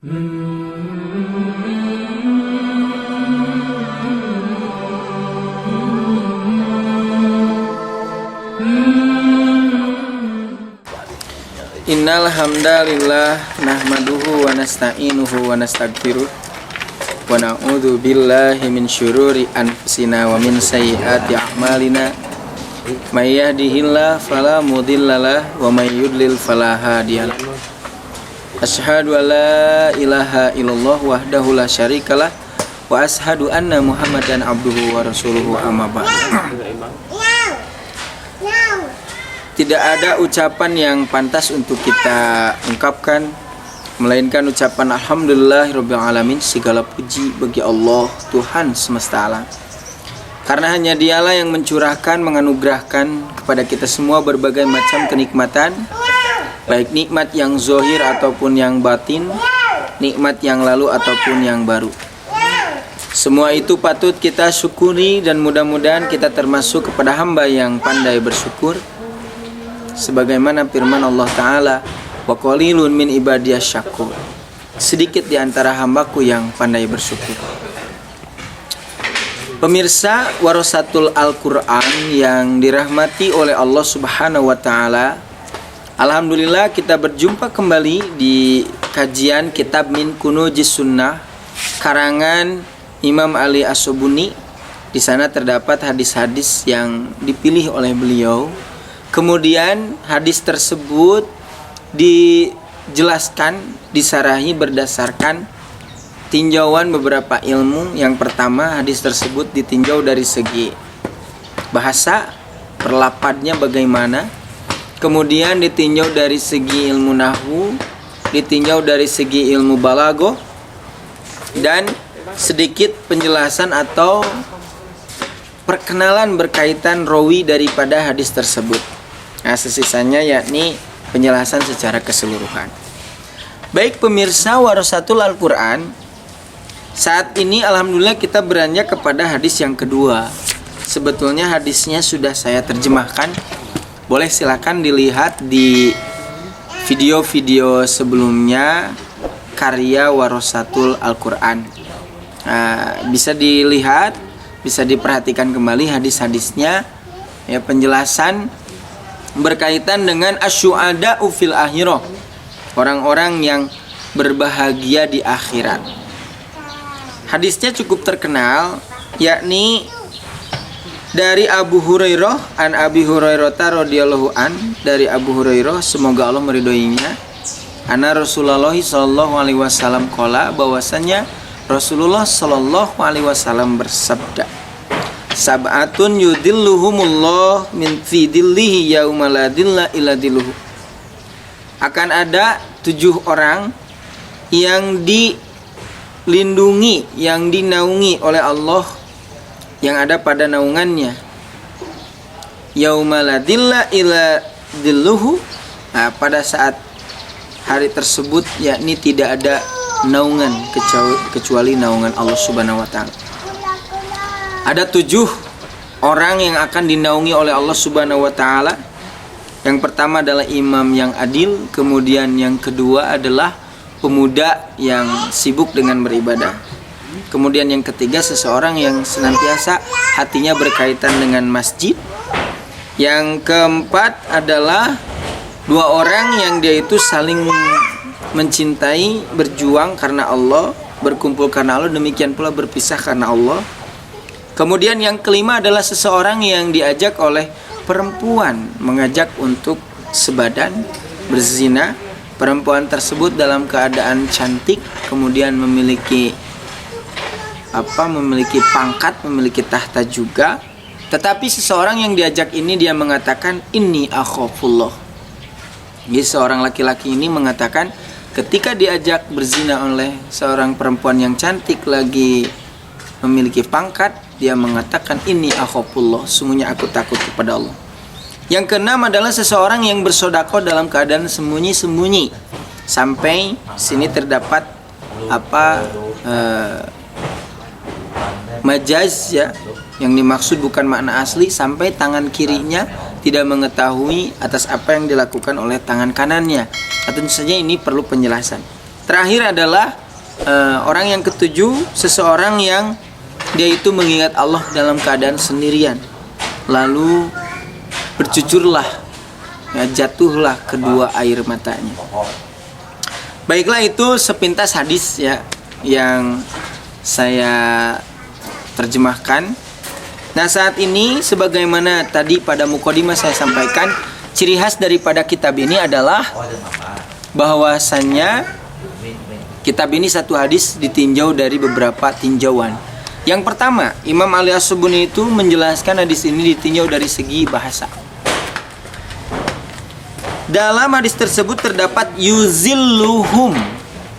Innal hamdalillah nahmaduhu wa nasta'inuhu wa nastaghfiruh wa na'udzu billahi min syururi anfusina wa min sayyiati a'malina may yahdihillahu fala mudhillalah wa may yudlil fala hadiyalah. Asyhadu an la ilaha illallah wahdahu la syarikalah wa asyhadu anna Muhammadan abduhu wa rasuluhu amma ba'd. Tidak ada ucapan yang pantas untuk kita ungkapkan melainkan ucapan alhamdulillahirabbil alamin, segala puji bagi Allah Tuhan semesta alam. Karena hanya Dialah yang mencurahkan, menganugerahkan kepada kita semua berbagai macam kenikmatan, baik nikmat yang zahir ataupun yang batin, nikmat yang lalu ataupun yang baru. Semua itu patut kita syukuri dan mudah-mudahan kita termasuk kepada hamba yang pandai bersyukur. Sebagaimana firman Allah Ta'ala, wa qalilun min ibadiyas syakur, sedikit di antara hambaku yang pandai bersyukur. Pemirsa warasatul Al-Quran yang dirahmati oleh Allah Subhanahu wa Ta'ala, alhamdulillah kita berjumpa kembali di kajian kitab Min Kunuzis Sunnah karangan Imam Ali As-Sobuni. Di sana terdapat hadis-hadis yang dipilih oleh beliau. Kemudian hadis tersebut dijelaskan, disarahi berdasarkan tinjauan beberapa ilmu. Yang pertama, hadis tersebut ditinjau dari segi bahasa, perlapannya bagaimana. Kemudian ditinjau dari segi ilmu nahwu, ditinjau dari segi ilmu balaghah, dan sedikit penjelasan atau perkenalan berkaitan rawi daripada hadis tersebut. Nah, sisanya yakni penjelasan secara keseluruhan. Baik pemirsa warasatul Al-Quran, saat ini alhamdulillah kita beranjak kepada hadis yang kedua. Sebetulnya hadisnya sudah saya terjemahkan. Boleh silakan dilihat di video-video sebelumnya karya warasatul Al-Quran. Nah, bisa dilihat, bisa diperhatikan kembali hadis-hadisnya, ya, penjelasan berkaitan dengan asyu'ada'u fil akhirah, orang-orang yang berbahagia di akhirat. Hadisnya cukup terkenal, yakni dari Abu Hurairah, an Abi Hurairah radhiyallahu an, dari Abu Hurairah semoga Allah meridhoinya, anna Rasulullah sallallahu alaihi wasallam qala, bahwasanya Rasulullah sallallahu alaihi wasallam bersabda, sab'atun yudilluhumullah min fi dillihi yauma la dilla illa dilluhu. Akan ada 7 orang yang dilindungi, yang dinaungi oleh Allah, yang ada pada naungannya. Yauma la dilla illa dilluhu. Nah, pada saat hari tersebut yakni tidak ada naungan kecuali naungan Allah Subhanahu wa Ta'ala. Ada 7 orang yang akan dinaungi oleh Allah Subhanahu wa Ta'ala. Yang pertama adalah imam yang adil. Kemudian yang kedua adalah pemuda yang sibuk dengan beribadah. Kemudian yang ketiga seseorang yang senantiasa hatinya berkaitan dengan masjid. Yang keempat adalah 2 orang yang dia itu saling mencintai, berjuang karena Allah, berkumpul karena Allah, demikian pula berpisah karena Allah. Kemudian yang kelima adalah seseorang yang diajak oleh perempuan, mengajak untuk sebadan, berzina. Perempuan tersebut dalam keadaan cantik, kemudian memiliki pangkat, memiliki tahta juga. Tetapi seseorang yang diajak ini dia mengatakan inni akhafullah. Jadi seorang laki-laki ini mengatakan ketika diajak berzina oleh seorang perempuan yang cantik lagi memiliki pangkat, dia mengatakan ini akhafullah, sungguhnya aku takut kepada Allah. Yang keenam adalah seseorang yang bersedekah dalam keadaan sembunyi-sembunyi. Sampai sini terdapat majaz, ya, yang dimaksud bukan makna asli, sampai tangan kirinya tidak mengetahui atas apa yang dilakukan oleh tangan kanannya. Tentu saja ini perlu penjelasan. Terakhir adalah orang yang ketujuh, seseorang yang dia itu mengingat Allah dalam keadaan sendirian, lalu bercucurlah, ya, jatuhlah kedua air matanya. Baiklah, itu sepintas hadis ya yang saya terjemahkan. Nah, saat ini sebagaimana tadi pada mukadimah saya sampaikan, ciri khas daripada kitab ini adalah bahwasannya kitab ini satu hadis ditinjau dari beberapa tinjauan. Yang pertama, Imam Ali As-Subuni itu menjelaskan hadis ini ditinjau dari segi bahasa. Dalam hadis tersebut terdapat yuzilluhum,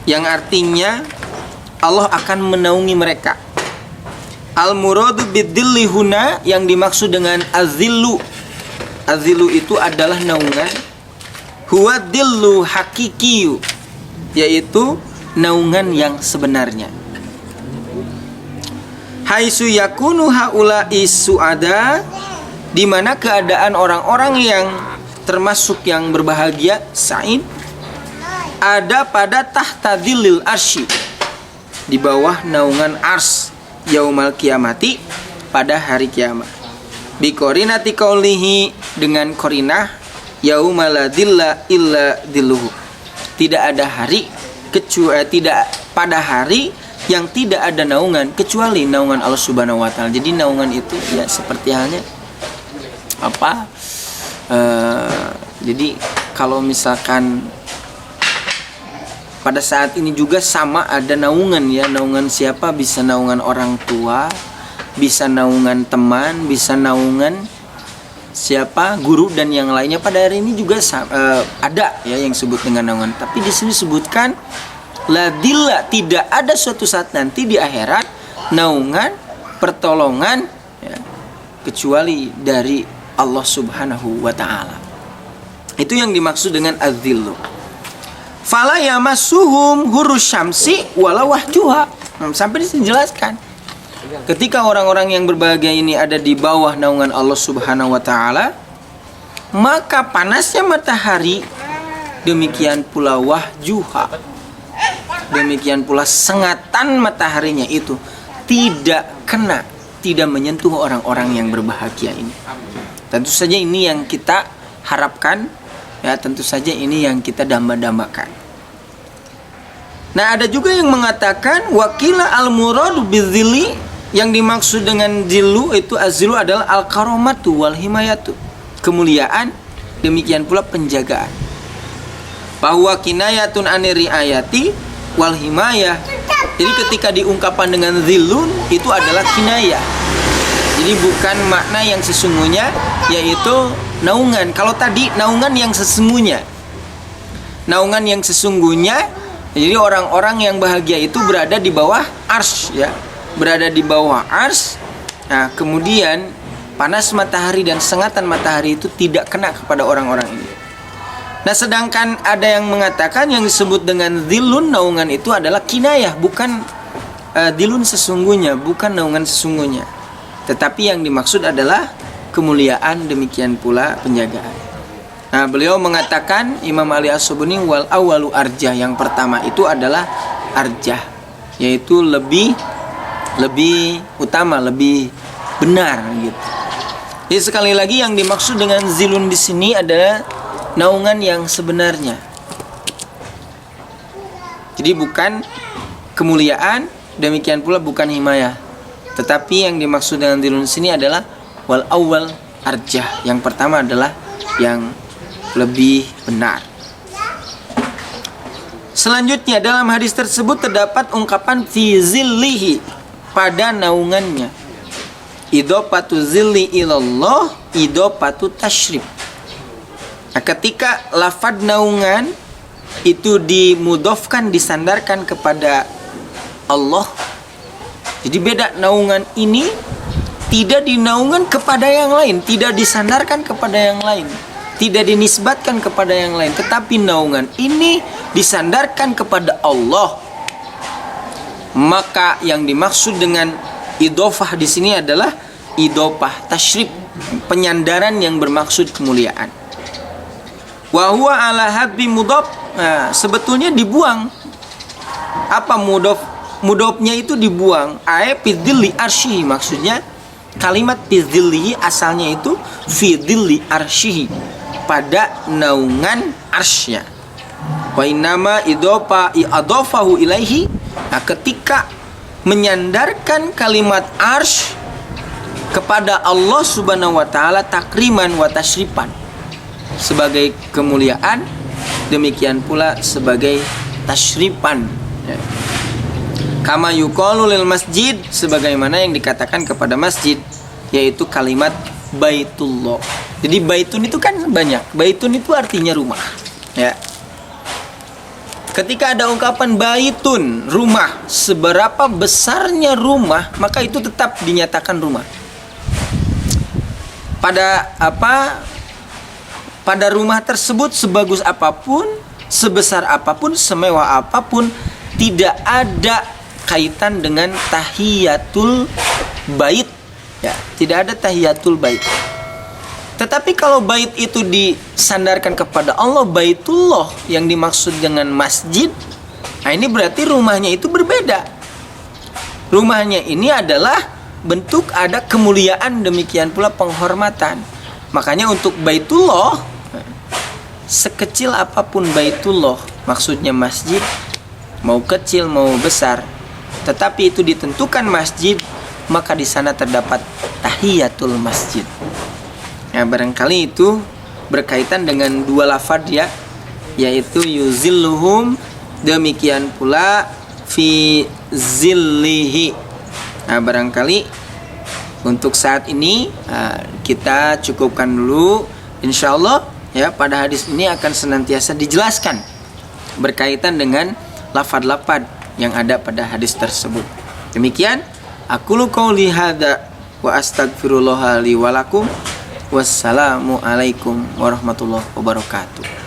yang artinya Allah akan menaungi mereka. Al-muradu bidzilli huna, yang dimaksud dengan azillu. Azillu itu adalah naungan. Huwa dillu hakikiyu, yaitu naungan yang sebenarnya. Haitsu yakunu haula'i su'ada, di mana keadaan orang-orang yang termasuk yang berbahagia, sa'id, ada pada tahta dhillil arsy, di bawah naungan ars, yaumal kiamati, pada hari kiamat. Bi qarinati qaulihi, dengan qarinah yauma la dhilla illa dhilluhu, tidak ada hari tidak pada hari yang tidak ada naungan kecuali naungan Allah Subhanahu wa taala. Jadi naungan itu ya seperti halnya apa? Jadi kalau misalkan pada saat ini juga sama ada naungan ya. Naungan siapa? Bisa naungan orang tua, bisa naungan teman, bisa naungan siapa? Guru dan yang lainnya. Pada hari ini juga ada ya yang disebut dengan naungan. Tapi di sini sebutkan la dilla, tidak ada suatu saat nanti di akhirat naungan, pertolongan ya, kecuali dari Allah Subhanahu wa taala. Itu yang dimaksud dengan adzillu. Fala yamassuhum hurus syamsi wala wahjuha. Sampai dijelaskan. Ketika orang-orang yang berbahagia ini ada di bawah naungan Allah Subhanahu wa taala, maka panasnya matahari, demikian pula wahjuha, demikian pula sengatan mataharinya itu tidak kena, tidak menyentuh orang-orang yang berbahagia ini. Tentu saja ini yang kita harapkan ya, tentu saja ini yang kita damba-dambakan. Nah, ada juga yang mengatakan wakila al-muradu bidzilli, yang dimaksud dengan zillu itu azzilu adalah al-karamatu wal himayatu, kemuliaan, demikian pula penjagaan. Bahwa kinayatun anir riayati wal himayah. Jadi ketika diungkapkan dengan zillun itu adalah kinayah. Jadi bukan makna yang sesungguhnya, yaitu naungan. Kalau tadi naungan yang sesungguhnya. Naungan yang sesungguhnya, jadi orang-orang yang bahagia itu berada di bawah ars ya. Berada di bawah ars. Nah, kemudian panas matahari dan sengatan matahari itu tidak kena kepada orang-orang ini. Nah, sedangkan ada yang mengatakan yang disebut dengan dhillun, naungan itu adalah kinayah, bukan dhillun sesungguhnya, bukan naungan sesungguhnya. Tetapi yang dimaksud adalah kemuliaan, demikian pula penjagaan. Nah, beliau mengatakan, Imam Ali As-Subuni, wal awalu arjah, yang pertama itu adalah arjah, yaitu lebih utama, lebih benar gitu. Jadi sekali lagi yang dimaksud dengan zilun di sini adalah naungan yang sebenarnya. Jadi bukan kemuliaan, demikian pula bukan himayah. Tetapi yang dimaksud dengan zilun di sini adalah wal awal arjah. Yang pertama adalah yang lebih benar. Selanjutnya dalam hadis tersebut terdapat ungkapan fi zillihi, pada naungannya. Idopatu zilli ilallah, idopatu tashrib. Nah, ketika lafad naungan itu dimudofkan, disandarkan kepada Allah, jadi beda. Naungan ini tidak dinaungan kepada yang lain, tidak disandarkan kepada yang lain, tidak dinisbatkan kepada yang lain, tetapi naungan ini disandarkan kepada Allah. Maka yang dimaksud dengan idofah di sini adalah idofah tashrib, penyandaran yang bermaksud kemuliaan. Wa huwa ala hadbi mudhaf, sebetulnya dibuang Apa mudof? Mudofnya itu dibuang. Fidhilli arsyihi, maksudnya kalimat fidhilli asalnya itu fidhilli arsyihi, pada naungan arsy-nya. Wa innama idofahu ilaihi. Nah, ketika menyandarkan kalimat arsy kepada Allah Subhanahu wa taala takriman wa tasyrifan, sebagai kemuliaan, demikian pula sebagai tasyrifan. Ya. Kama yuqalu lil masjid, sebagaimana yang dikatakan kepada masjid, yaitu kalimat baitullah. Jadi baitun itu kan banyak. Baitun itu artinya rumah. Ya. Ketika ada ungkapan baitun, rumah, seberapa besarnya rumah, maka itu tetap dinyatakan rumah. Pada rumah tersebut, sebagus apapun, sebesar apapun, semewah apapun, tidak ada kaitan dengan tahiyatul bait, ya, tidak ada tahiyatul bait. Tetapi kalau bait itu disandarkan kepada Allah, baitullah yang dimaksud dengan masjid, nah ini berarti rumahnya itu berbeda. Rumahnya ini adalah bentuk ada kemuliaan, demikian pula penghormatan. Makanya untuk baitullah, sekecil apapun baitullah, maksudnya masjid, mau kecil mau besar, tetapi itu ditentukan masjid, maka di sana terdapat tahiyatul masjid. Ya, barangkali itu berkaitan dengan dua lafaz, ya, yaitu yuzilluhum, demikian pula fi zillihi. Nah, barangkali untuk saat ini kita cukupkan dulu. Insyaallah, ya, pada hadis ini akan senantiasa dijelaskan berkaitan dengan lafaz-lafaz yang ada pada hadis tersebut. Demikian, aqulu qouli hadza wa astaghfirullah li wa lakum. Wassalamu alaikum warahmatullahi wabarakatuh.